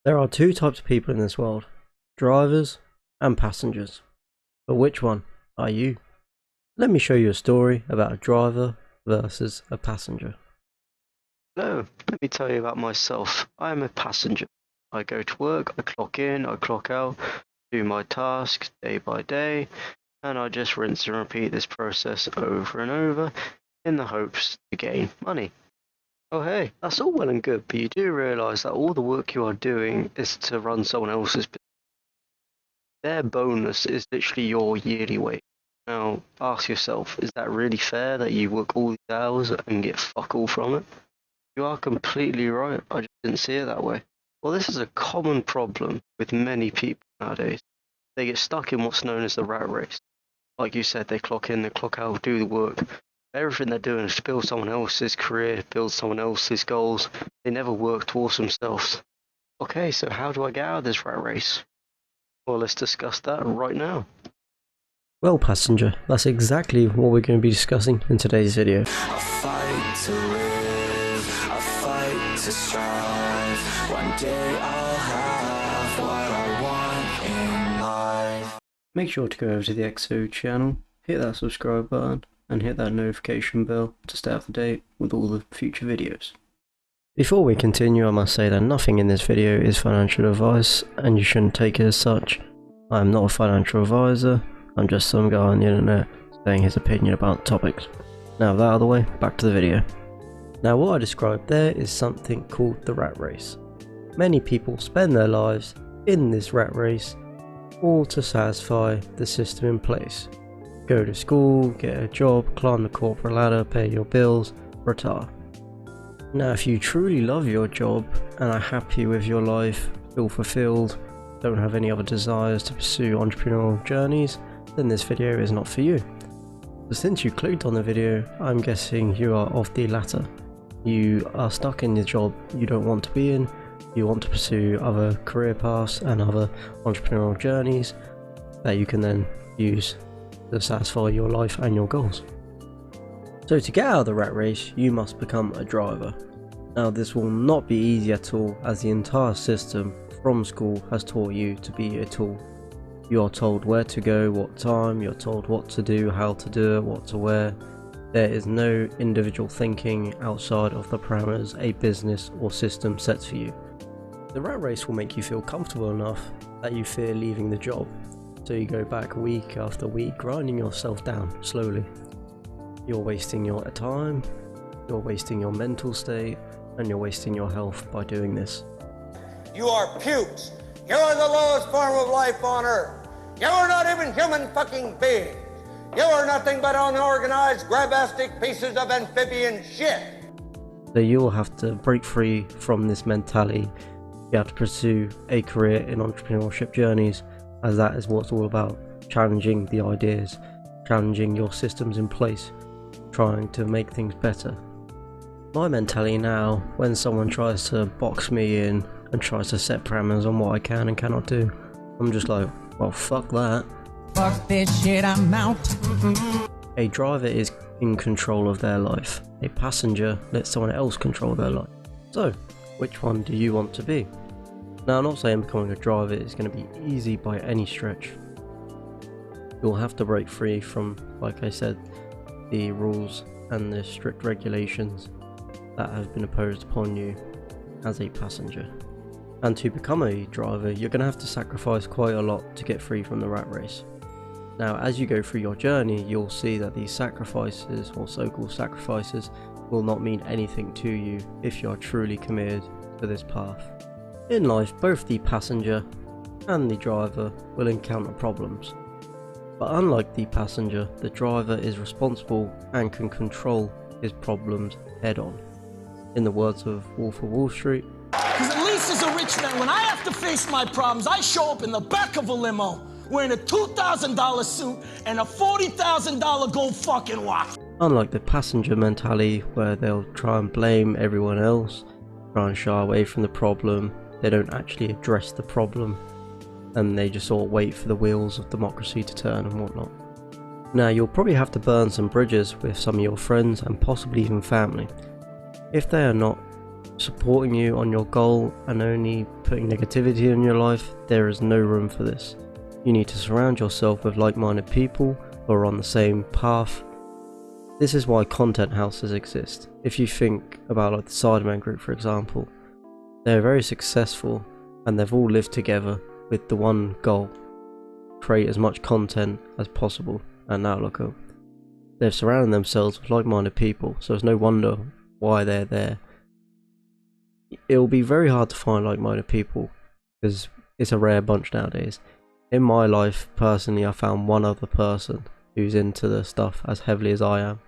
There are two types of people in this world, drivers and passengers. But which one are you? Let me show you a story about a driver versus a passenger. Hello, let me tell you about myself. I am a passenger. I go to work, I clock in, I clock out, do my tasks day by day, and I just rinse and repeat this process over and over in the hopes to gain money. Oh hey, that's all well and good, but you do realise that all the work you are doing is to run someone else's business. Their bonus is literally your yearly wage. Now, ask yourself, is that really fair that you work all these hours and get fuck all from it? You are completely right, I just didn't see it that way. Well, this is a common problem with many people nowadays. They get stuck in what's known as the rat race. Like you said, they clock in, they clock out, do the work. Everything they're doing is to build someone else's career, build someone else's goals. They never work towards themselves. Okay, so how do I get out of this rat race? Well, let's discuss that right now. Well, passenger, that's exactly what we're going to be discussing in today's video. I fight to live, I fight to strive. One day I'll have what I want in life. Make sure to go over to the XO channel, hit that subscribe button, and hit that notification bell to stay up to date with all the future videos. Before we continue, I must say that nothing in this video is financial advice, and you shouldn't take it as such. I am not a financial advisor, I'm just some guy on the internet saying his opinion about topics. Now with that out of the way, back to the video. Now what I described there is something called the rat race. Many people spend their lives in this rat race, all to satisfy the system in place. Go to school, get a job, climb the corporate ladder, pay your bills, retire. Now if you truly love your job and are happy with your life, feel fulfilled, don't have any other desires to pursue entrepreneurial journeys, then this video is not for you. But since you clicked on the video, I'm guessing you are of the latter. You are stuck in the job you don't want to be in, you want to pursue other career paths and other entrepreneurial journeys that you can then use to satisfy your life and your goals. So to get out of the rat race, you must become a driver. Now this will not be easy at all, as the entire system from school has taught you to be a tool. You are told where to go, what time, you're told what to do, how to do it, what to wear. There is no individual thinking outside of the parameters a business or system sets for you. The rat race will make you feel comfortable enough that you fear leaving the job. So you go back week after week, grinding yourself down slowly. You're wasting your time, you're wasting your mental state, and you're wasting your health by doing this. You are pukes. You are the lowest form of life on earth. You are not even human fucking beings. You are nothing but unorganized, grabastic pieces of amphibian shit. So you will have to break free from this mentality. You have to pursue a career in entrepreneurship journeys, as that is what it's all about. Challenging the ideas, challenging your systems in place, trying to make things better. My mentality now, when someone tries to box me in and tries to set parameters on what I can and cannot do, I'm just like, well, fuck that. Fuck this shit, I'm out. A driver is in control of their life. A passenger lets someone else control their life. So, which one do you want to be? Now, I'm not saying becoming a driver is going to be easy by any stretch. You'll have to break free from, like I said, the rules and the strict regulations that have been imposed upon you as a passenger. And to become a driver, you're going to have to sacrifice quite a lot to get free from the rat race. Now, as you go through your journey, you'll see that these sacrifices, or so-called sacrifices, will not mean anything to you if you are truly committed to this path. In life, both the passenger and the driver will encounter problems. But unlike the passenger, the driver is responsible and can control his problems head on. In the words of Wolf of Wall Street, because at least as a rich man, when I have to face my problems, I show up in the back of a limo wearing a $2,000 suit and a $40,000 gold fucking watch. Unlike the passenger mentality, where they'll try and blame everyone else, try and shy away from the problem, they don't actually address the problem, and they just sort of wait for the wheels of democracy to turn and whatnot. Now, you'll probably have to burn some bridges with some of your friends and possibly even family. If they are not supporting you on your goal and only putting negativity in your life, there is no room for this. You need to surround yourself with like-minded people who are on the same path. This is why content houses exist. If you think about like the Sidemen group, for example, they're very successful and they've all lived together with the one goal: create as much content as possible. And now look up. They've surrounded themselves with like-minded people, so it's no wonder why they're there. It'll be very hard to find like-minded people because it's a rare bunch nowadays. In my life, personally, I found one other person who's into the stuff as heavily as I am.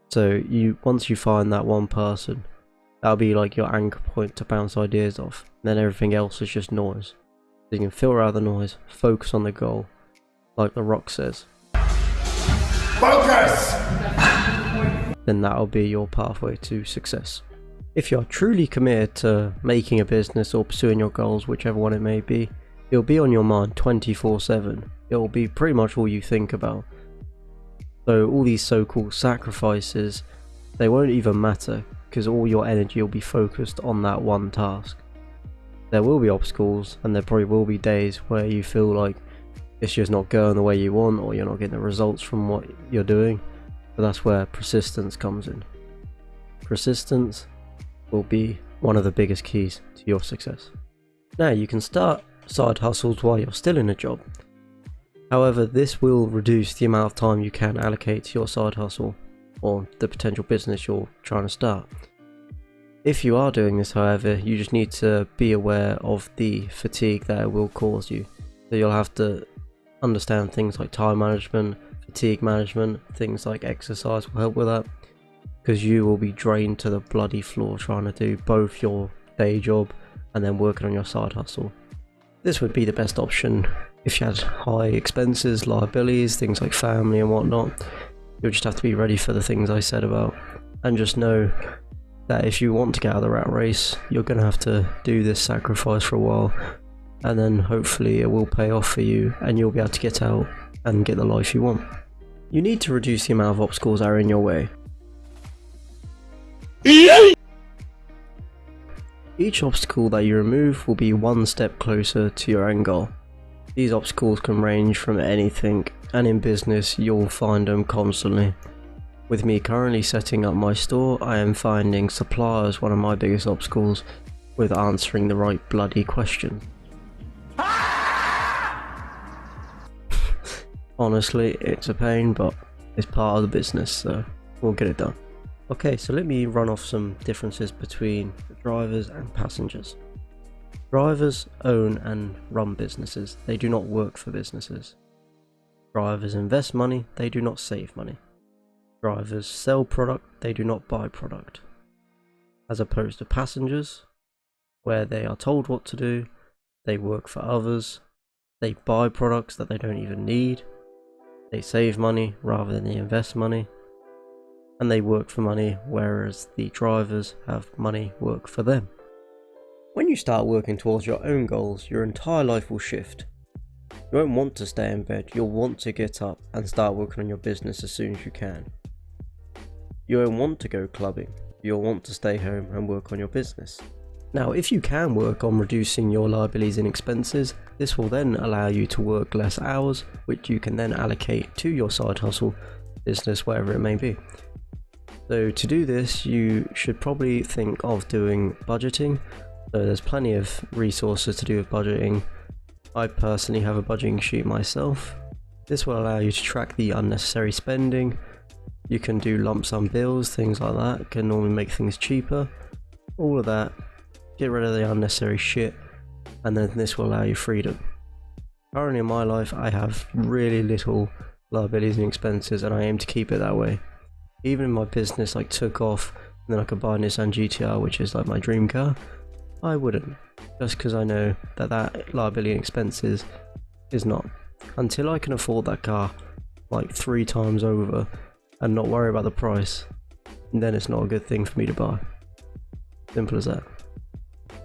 So once you find that one person, that'll be like your anchor point to bounce ideas off. And then everything else is just noise. So you can filter out the noise, focus on the goal, like The Rock says. Focus! Then that'll be your pathway to success. If you're truly committed to making a business or pursuing your goals, whichever one it may be, it'll be on your mind 24/7. It'll be pretty much all you think about. So all these so-called sacrifices, they won't even matter because all your energy will be focused on that one task. There will be obstacles and there probably will be days where you feel like it's just not going the way you want or you're not getting the results from what you're doing. But that's where persistence comes in. Persistence will be one of the biggest keys to your success. Now you can start side hustles while you're still in a job. However, this will reduce the amount of time you can allocate to your side hustle or the potential business you're trying to start. If you are doing this, however, you just need to be aware of the fatigue that it will cause you. So you'll have to understand things like time management, fatigue management, things like exercise will help with that, because you will be drained to the bloody floor trying to do both your day job and then working on your side hustle. This would be the best option if you had high expenses, liabilities, things like family and whatnot. You'll just have to be ready for the things I said about, and just know that if you want to get out of the rat race, you're going to have to do this sacrifice for a while, and then hopefully it will pay off for you and you'll be able to get out and get the life you want. You need to reduce the amount of obstacles that are in your way. Each obstacle that you remove will be one step closer to your end goal. These obstacles can range from anything, and in business you'll find them constantly. With me currently setting up my store, I am finding suppliers one of my biggest obstacles with answering the right bloody question. Honestly, it's a pain, but it's part of the business, so we'll get it done. Okay, so let me run off some differences between drivers and passengers. Drivers own and run businesses. They do not work for businesses. Drivers invest money. They do not save money. Drivers sell product. They do not buy product. As opposed to passengers, where they are told what to do, they work for others, they buy products that they don't even need, they save money rather than they invest money, and they work for money, whereas the drivers have money work for them. When you start working towards your own goals, your entire life will shift. You won't want to stay in bed, you'll want to get up and start working on your business as soon as you can. You won't want to go clubbing, you'll want to stay home and work on your business. Now, if you can work on reducing your liabilities and expenses, this will then allow you to work less hours, which you can then allocate to your side hustle, business, whatever it may be. So to do this, you should probably think of doing budgeting. So there's plenty of resources to do with budgeting. I personally have a budgeting sheet myself. This will allow you to track the unnecessary spending. You can do lump sum bills, things like that. It can normally make things cheaper. All of that. Get rid of the unnecessary shit, and then this will allow you freedom. Currently in my life, I have really little liabilities and expenses, and I aim to keep it that way. Even if my business like took off, and then I could buy a Nissan GTR, which is like my dream car, I wouldn't, just because I know that that liability and expenses is not. Until I can afford that car like 3 times over and not worry about the price, then it's not a good thing for me to buy. Simple as that.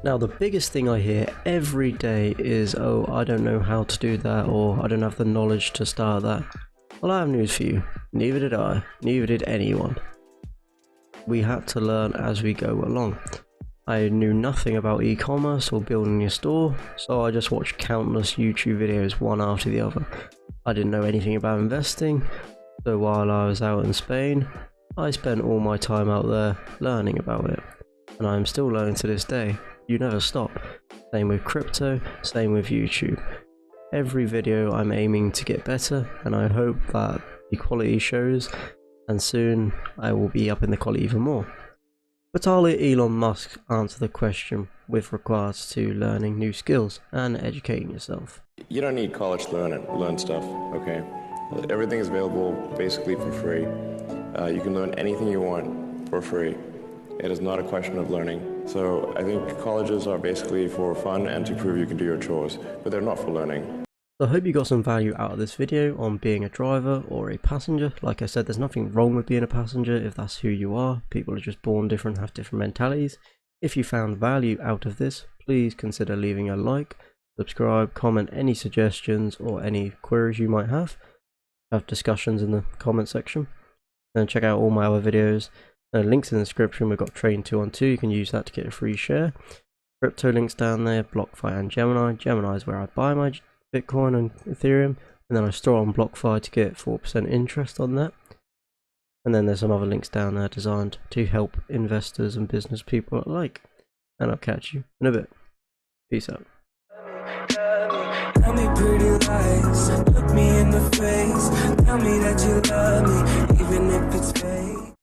Now, the biggest thing I hear every day is, oh, I don't know how to do that, or I don't have the knowledge to start that. Well, I have news for you. Neither did I. Neither did anyone. We had to learn as we go along. I knew nothing about e-commerce or building your store, so I just watched countless YouTube videos one after the other. I didn't know anything about investing, so while I was out in Spain, I spent all my time out there learning about it. And I am still learning to this day. You never stop. Same with crypto, same with YouTube. Every video I'm aiming to get better, and I hope that the quality shows, and soon I will be up in the quality even more. But I'll let Elon Musk answer the question with regards to learning new skills and educating yourself. You don't need college to learn stuff, okay? Everything is available basically for free. You can learn anything you want for free. It is not a question of learning. So I think colleges are basically for fun and to prove you can do your chores, but they're not for learning. So I hope you got some value out of this video on being a driver or a passenger. Like I said, there's nothing wrong with being a passenger if that's who you are. People are just born different, have different mentalities. If you found value out of this, please consider leaving a like, subscribe, comment any suggestions or any queries you might have. Have discussions in the comment section. And check out all my other videos. Links in the description. We've got Train 2 on 2. You can use that to get a free share. Crypto links down there, Blockfi and Gemini. Gemini is where I buy my Bitcoin and Ethereum, and then I store on Blockfi to get 4% interest on that. And then there's some other links down there designed to help investors and business people alike. And I'll catch you in a bit. Peace out. Tell me pretty lies, look me in the face. Tell me that you love me, even if it's fake.